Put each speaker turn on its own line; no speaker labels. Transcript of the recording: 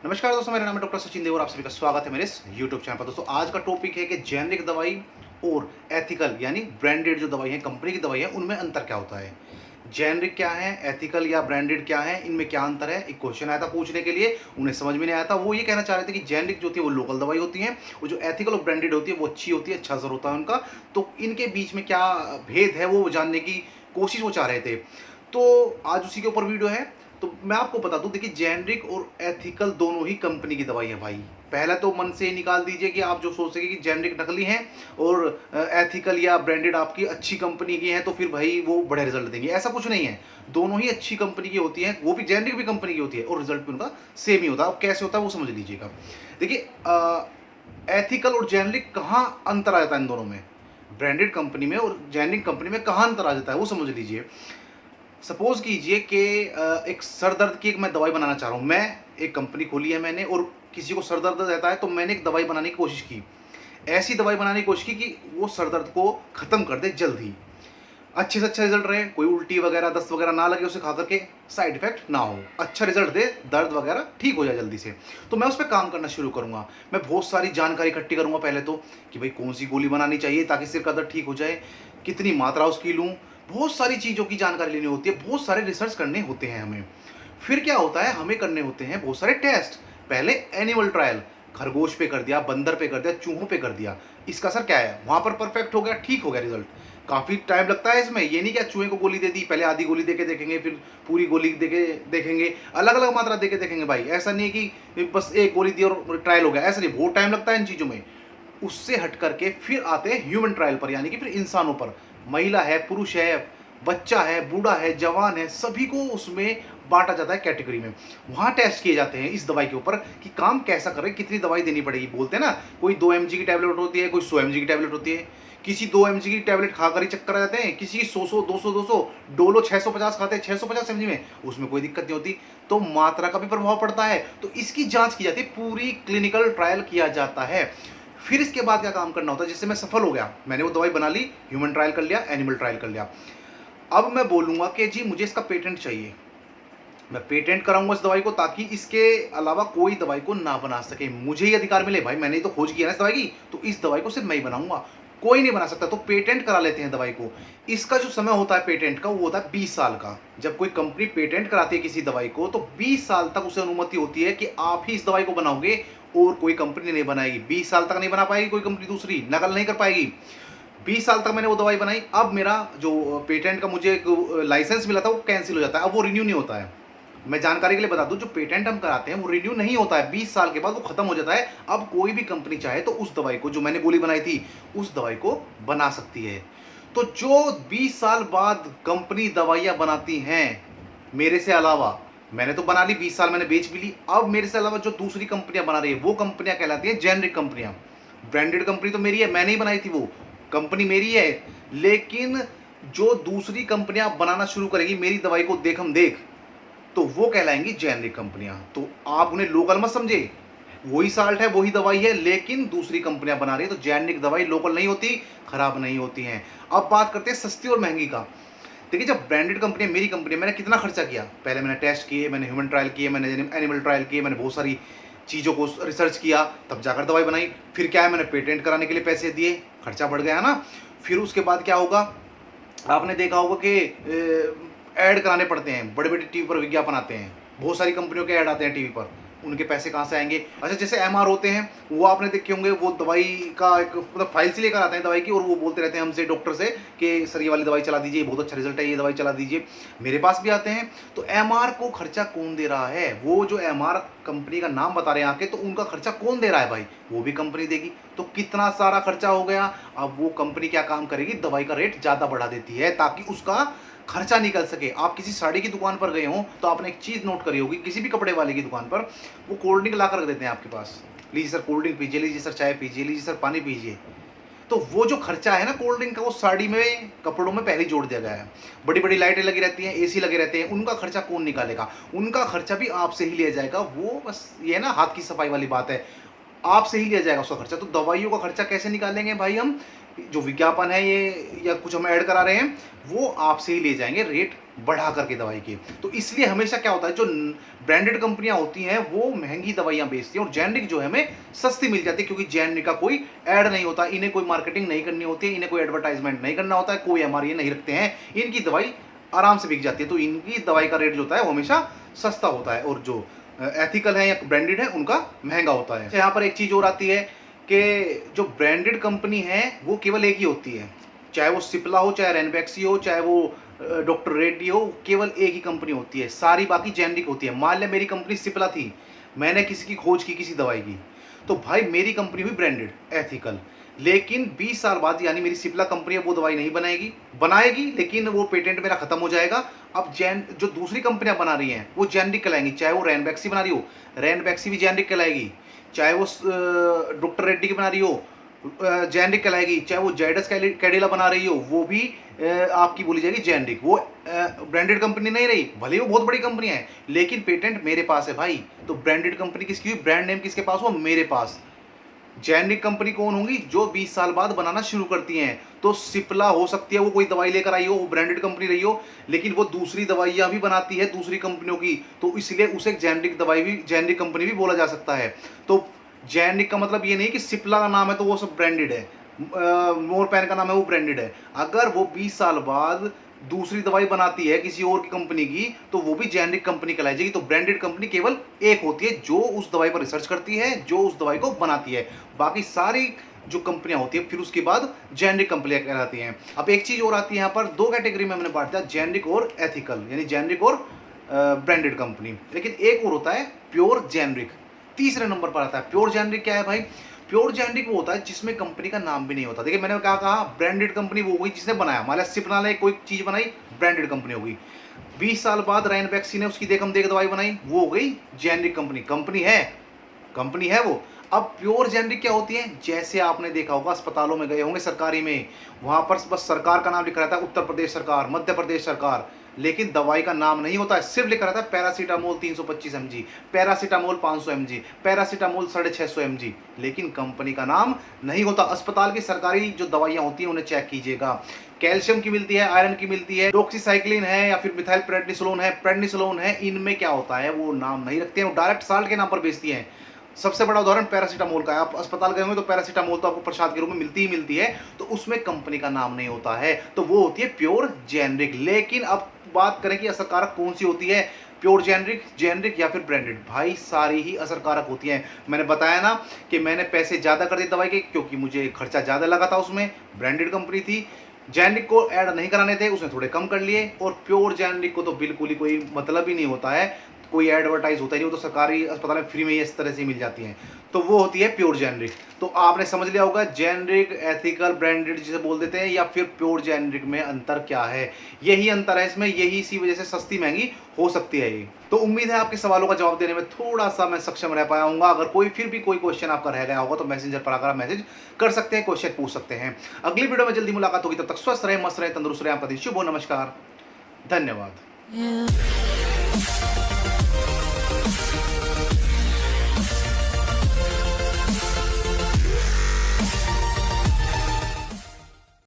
नमस्कार दोस्तों, मेरा नाम है डॉक्टर सचिन देव और आप सभी का स्वागत है मेरे इस यूट्यूब चैनल पर। दोस्तों आज का टॉपिक है कि जेनेरिक दवाई और एथिकल यानी ब्रांडेड जो दवाई है, कंपनी की दवाई है, उनमें अंतर क्या होता है। जेनेरिक क्या है, एथिकल या ब्रांडेड क्या है, इनमें क्या अंतर है। एक क्वेश्चन आया था पूछने के लिए, उन्हें समझ में नहीं आया था। वो ये कहना चाह रहे थे कि जेनेरिक जो होती है वो लोकल दवाई होती है, और जो एथिकल और ब्रांडेड होती है वो अच्छी होती है, अच्छा असर होता है उनका। तो इनके बीच में क्या भेद है वो जानने की कोशिश वो चाह रहे थे। तो आज उसी के ऊपर वीडियो है। तो मैं आपको बता दूं, देखिए जेनरिक और एथिकल दोनों ही कंपनी की दवाई है भाई। पहला तो मन से निकाल दीजिए कि आप जो सोच सके कि जेनरिक नकली है और एथिकल या ब्रांडेड आपकी अच्छी कंपनी की है, तो फिर भाई वो बड़े रिजल्ट देंगे। ऐसा कुछ नहीं है, दोनों ही अच्छी कंपनी की होती है, वो भी जेनरिक भी कंपनी की होती है और रिजल्ट भी उनका सेम ही होता है। अब कैसे होता है वो समझ लीजिएगा। देखिए एथिकल और जेनरिक कहाँ अंतर आ जाता है इन दोनों में, ब्रांडेड कंपनी में और जेनरिक कंपनी में कहाँ अंतर आ जाता है वो समझ लीजिए। सपोज कीजिए कि एक सर दर्द की एक मैं दवाई बनाना चाह रहा हूँ। मैं एक कंपनी खोली है मैंने, और किसी को सर दर्द रहता है तो मैंने एक दवाई बनाने की कोशिश की। ऐसी दवाई बनाने की कोशिश की कि वो सर दर्द को ख़त्म कर दे जल्द ही, अच्छे से अच्छा रिजल्ट रहे, कोई उल्टी वगैरह दस्त वगैरह ना लगे उसे खा करके, साइड इफेक्ट ना हो, अच्छा रिजल्ट दे, दर्द वगैरह ठीक हो जाए जल्दी से। तो मैं उस पर काम करना शुरू करूँगा। मैं बहुत सारी जानकारी इकट्ठी करूँगा पहले तो, कि भाई कौन सी गोली बनानी चाहिए ताकि सिर का दर्द ठीक हो जाए, कितनी मात्रा उसकी लूँ, बहुत सारी चीज़ों की जानकारी लेनी होती है, बहुत सारे रिसर्च करने होते हैं हमें। फिर क्या होता है, हमें करने होते हैं बहुत सारे टेस्ट। पहले एनिमल ट्रायल, खरगोश पे कर दिया, बंदर पे कर दिया, चूहों पे कर दिया, इसका असर क्या है, वहाँ पर परफेक्ट हो गया, ठीक हो गया रिजल्ट। काफ़ी टाइम लगता है इसमें, ये नहीं क्या चूहे को गोली दे दी, पहले आधी गोली दे के देखेंगे, फिर पूरी गोली दे के देखेंगे, अलग अलग मात्रा दे के देखेंगे भाई। ऐसा नहीं है कि बस एक गोली दी और ट्रायल हो गया, ऐसा नहीं, बहुत टाइम लगता है इन चीज़ों में। उससे हट करके फिर आते हैं ह्यूमन ट्रायल पर, यानी कि फिर इंसानों पर। महिला है, पुरुष है, बच्चा है, बूढ़ा है, जवान है, सभी को उसमें बांटा जाता है कैटेगरी में। वहाँ टेस्ट किए जाते हैं इस दवाई के ऊपर कि काम कैसा कर रहे, कितनी दवाई देनी पड़ेगी। बोलते हैं ना, कोई 2 mg की टैबलेट होती है, कोई 100 mg की टैबलेट होती है। किसी 2 mg की टैबलेट खाकर ही चक्कर आ जाते हैं, किसी की 100 200 डोलो 650 खाते हैं 650 mg में, उसमें कोई दिक्कत नहीं होती। तो मात्रा का भी प्रभाव पड़ता है, तो इसकी जांच की जाती है, पूरी क्लिनिकल ट्रायल किया जाता है। फिर इसके बाद क्या काम करना होता है, जिससे मैं सफल हो गया, मैंने वो दवाई बना ली, ह्यूमन ट्रायल कर लिया, एनिमल ट्रायल कर लिया। अब मैं बोलूँगा कि जी मुझे इसका पेटेंट चाहिए, मैं पेटेंट कराऊंगा इस दवाई को, ताकि इसके अलावा कोई दवाई को ना बना सके, मुझे ही अधिकार मिले। भाई मैंने ही तो खोज किया ना इस दवाई की, तो इस दवाई को सिर्फ मैं ही बनाऊंगा, कोई नहीं बना सकता। तो पेटेंट करा लेते हैं दवाई को। इसका जो समय होता है पेटेंट का, वो होता है 20 साल का। जब कोई कंपनी पेटेंट कराती है किसी दवाई को, तो 20 साल तक उसे अनुमति होती है कि आप ही इस दवाई को बनाओगे और कोई कंपनी नहीं बनाएगी। 20 साल तक नहीं बना पाएगी कोई कंपनी, दूसरी नकल नहीं कर पाएगी। 20 साल तक मैंने वो दवाई बनाई, अब मेरा जो पेटेंट का मुझे एक लाइसेंस मिला था वो कैंसिल हो जाता है, अब वो रिन्यू नहीं होता है। मैं जानकारी के लिए बता दूं, जो पेटेंट हम कराते हैं वो रिन्यू नहीं होता है, 20 साल के बाद वो खत्म हो जाता है। अब कोई भी कंपनी चाहे तो उस दवाई को, जो मैंने गोली बनाई थी, उस दवाई को बना सकती है। तो जो 20 साल बाद कंपनी दवाइयां बनाती हैं मेरे से अलावा, मैंने तो बना ली, 20 साल मैंने बेच भी ली, अब मेरे से अलावा जो दूसरी कंपनियां बना रही है वो कंपनियां कहलाती है जेनरिक कंपनियां। ब्रांडेड कंपनी तो मेरी है, मैंने ही बनाई थी, वो कंपनी मेरी है, लेकिन जो दूसरी कंपनियां बनाना शुरू करेगी मेरी दवाई को देख हम देख, तो वो कहलाएंगी जेनरिक कंपनियां। तो आप उन्हें लोकल मत समझे, वही साल्ट है, वही दवाई है, लेकिन दूसरी कंपनियां बना रही है। तो जेनरिक दवाई लोकल नहीं होती, खराब नहीं होती हैं। अब बात करते हैं सस्ती और महंगी का। देखिए जब ब्रांडेड कंपनी, मेरी कंपनी, मैंने कितना खर्चा किया, पहले मैंने टेस्ट किए, मैंने ह्यूमन ट्रायल किए, मैंने एनिमल ट्रायल किए, मैंने बहुत सारी चीज़ों को रिसर्च किया, तब जाकर दवाई बनाई। फिर क्या है, मैंने पेटेंट कराने के लिए पैसे दिए, खर्चा बढ़ गया ना। फिर उसके बाद क्या होगा, आपने देखा होगा कि ऐड कराने पड़ते हैं, बड़े बड़े टीवी पर विज्ञापन आते हैं, बहुत सारी कंपनियों के ऐड आते हैं टीवी पर, उनके पैसे कहाँ से आएंगे। अच्छा जैसे एमआर होते हैं, वो आपने देखे होंगे, वो दवाई का एक मतलब फाइल से लेकर आते हैं दवाई की, और वो बोलते रहते हैं हमसे, डॉक्टर से, कि सर ये वाली दवाई चला दीजिए, बहुत अच्छा रिजल्ट है, ये दवाई चला दीजिए। मेरे पास भी आते हैं। तो एमआर को खर्चा कौन दे रहा है, वो जो एमआर कंपनी का नाम बता रहे हैं आके, तो उनका खर्चा कौन दे रहा है भाई, वो भी कंपनी देगी। तो कितना सारा खर्चा हो गया। अब वो कंपनी क्या काम करेगी, दवाई का रेट ज़्यादा बढ़ा देती है ताकि उसका खर्चा निकल सके। आप किसी साड़ी की दुकान पर गए हो तो आपने एक चीज़ नोट करी होगी, किसी भी कपड़े वाले की दुकान पर वो कोल्ड ड्रिंक ला कर रख देते हैं आपके पास, लीजिए सर कोल्ड ड्रिंक पीजिए, लीजिए सर चाय पीजिए, लीजिए सर पानी पीजिए। तो वो जो खर्चा है ना कोल्ड ड्रिंक का, वो साड़ी में, कपड़ों में पहले जोड़ दिया गया है। बड़ी बड़ी लाइटें लगी रहती हैं, एसी लगे रहते हैं, उनका खर्चा कौन निकालेगा, उनका खर्चा भी आपसे ही लिया जाएगा। वो बस ये ना हाथ की सफाई वाली बात है, आपसे ही लिया जाएगा उसका खर्चा। तो दवाइयों का खर्चा कैसे निकालेंगे भाई हम, जो विज्ञापन है ये या कुछ हम ऐड करा रहे हैं वो आपसे ही ले जाएंगे रेट बढ़ा करके दवाई के। तो इसलिए हमेशा क्या होता है, जो ब्रांडेड कंपनियां होती हैं वो महंगी दवाइयां बेचती हैं और जेनरिक जो है हमें सस्ती मिल जाती है, क्योंकि जेनरिक का कोई ऐड नहीं होता, इन्हें कोई मार्केटिंग नहीं करनी होती है, इन्हें कोई एडवर्टाइजमेंट नहीं करना होता है, कोई एमआरपी नहीं रखते हैं, इनकी दवाई आराम से बिक जाती है। तो इनकी दवाई का रेट जो होता है वो हमेशा सस्ता होता है और जो एथिकल है या ब्रांडेड है उनका महंगा होता है। यहाँ पर एक चीज़ और आती है कि जो ब्रांडेड कंपनी है वो केवल एक ही होती है, चाहे वो सिप्ला हो, चाहे रैनबैक्सी हो, चाहे वो डॉक्टर रेड्डी हो, केवल एक ही कंपनी होती है, सारी बाकी जेनरिक होती है। मान लिया मेरी कंपनी सिप्ला थी, मैंने किसी की खोज की किसी दवाई की, तो भाई मेरी कंपनी हुई ब्रांडेड एथिकल, लेकिन 20 साल बाद यानी मेरी सिप्ला कंपनी है वो दवाई नहीं बनाएगी लेकिन वो पेटेंट मेरा खत्म हो जाएगा। अब जो दूसरी कंपनियां बना रही हैं वो जेनरिक कहलाएंगी, चाहे वो रैनबैक्सी बना रही हो, रैनबैक्सी भी जेनरिक कहलाएगी, चाहे वो डॉक्टर रेड्डी की बना रही हो जेनरिक कहलाएगी, चाहे वो जाइडस कैडिला बना रही हो वो भी आपकी बोली जाएगी जेनरिक। वो ब्रांडेड कंपनी नहीं रही, भले वो बहुत बड़ी कंपनी है लेकिन पेटेंट मेरे पास है भाई। तो ब्रांडेड कंपनी किसकी हुई, ब्रांड नेम किसके पास हुआ, मेरे पास। जेनरिक कंपनी कौन होंगी, जो 20 साल बाद बनाना शुरू करती हैं। तो सिप्ला हो सकती है वो कोई दवाई लेकर आई हो, वो ब्रांडेड कंपनी रही हो, लेकिन वो दूसरी दवाइयां भी बनाती है दूसरी कंपनियों की, तो इसलिए उसे जेनरिक दवाई भी, जेनरिक कंपनी भी बोला जा सकता है। तो जेनरिक का मतलब ये नहीं कि सिप्ला का नाम है तो वो सब ब्रांडेड है, मोरपैन का नाम है वो ब्रांडेड है। अगर वो 20 साल बाद दूसरी दवाई बनाती है किसी और की कंपनी की तो वो भी जेनरिक कंपनी कहलाई जाएगी। तो ब्रांडेड कंपनी केवल एक होती है जो उस दवाई पर रिसर्च करती है, जो उस दवाई को बनाती है। बाकी सारी जो कंपनियां होती है फिर उसके बाद जेनरिक कंपनियां कहलाती हैं। अब एक चीज और आती है यहाँ पर, दो कैटेगरी में हमने बांट दिया, जेनरिक और एथिकल, यानी जेनरिक और ब्रांडेड कंपनी। लेकिन एक और होता है प्योर जेनरिक, तीसरे नंबर पर आता है। प्योर जेनरिक क्या है भाई, प्योर जेनरिक वो होता है जिसमें कंपनी का नाम भी नहीं होता। देखिए मैंने क्या कहा, ब्रांडेड कंपनी वो हुई जिसने बनाया, मान लिया सिप्ला ने कोई चीज बनाई, ब्रांडेड कंपनी हो गई। 20 साल बाद रैनबैक्सी ने उसकी देखम देख दवाई बनाई, वो हो गई जेनरिक कंपनी, कंपनी है वो। अब प्योर जेनरिक क्या होती है, जैसे आपने देखा होगा अस्पतालों में गए होंगे सरकारी में, वहां पर बस सरकार का नाम लिखा रहता है, उत्तर प्रदेश सरकार, मध्य प्रदेश सरकार, लेकिन दवाई का नाम नहीं होता है, सिर्फ लिखा रहता है paracetamol 325 mg, paracetamol 500 mg, paracetamol 650 mg, लेकिन कंपनी का नाम नहीं होता। अस्पताल की सरकारी जो दवाइयां होती हैं उन्हें चेक कीजिएगा, कैल्शियम की मिलती है, आयरन की मिलती है, डॉक्सीसाइक्लिन है या फिर मिथाइल प्रेडनिसोलोन है, इनमें क्या होता है वो नाम नहीं रखते हैं, वो डायरेक्ट साल्ट के नाम पर बेचती हैं। सबसे बड़ा उदाहरण पैरासीटामोल का है, आप अस्पताल गए होंगे तो पैरासीटामोल तो आपको प्रसाद के रूप में मिलती है, तो उसमें कंपनी का नाम नहीं होता है, तो वो होती है प्योर जेनरिक। लेकिन अब बात करें कि असरकारक कौन सी होती है, प्योर जेनरिक या फिर ब्रांडेड, भाई सारी ही असरकारक होती हैं। मैंने बताया ना कि मैंने पैसे ज़्यादा कर दिए दवाई के क्योंकि मुझे खर्चा ज़्यादा लगा था, उसमें ब्रांडेड कंपनी थी। जेनरिक को ऐड नहीं कराने थे, उसने थोड़े कम कर लिए, और प्योर जेनरिक को तो बिल्कुल ही कोई मतलब ही नहीं होता है, कोई एडवर्टाइज होता ही नहीं, वो तो सरकारी अस्पताल में फ्री में इस तरह से मिल जाती हैं, तो वो होती है प्योर जेनरिक। तो आपने समझ लिया होगा जेनरिक, एथिकल, ब्रांडेड जिसे बोल देते हैं, या फिर प्योर जेनरिक में अंतर क्या है। यही अंतर है इसमें, यही इसी वजह से सस्ती महंगी हो सकती है ये। तो उम्मीद है आपके सवालों का जवाब देने में थोड़ा सा मैं सक्षम रह पाया हूँ। अगर कोई फिर भी कोई क्वेश्चन आपका रह गया होगा तो मैसेंजर पर आकर आप मैसेज कर सकते हैं, क्वेश्चन पूछ सकते हैं। अगली वीडियो में जल्दी मुलाकात होगी, तब तक स्वस्थ रहे, मस्त रहे, तंदुरुस्त रहे। आपका दिन शुभ हो, नमस्कार, धन्यवाद।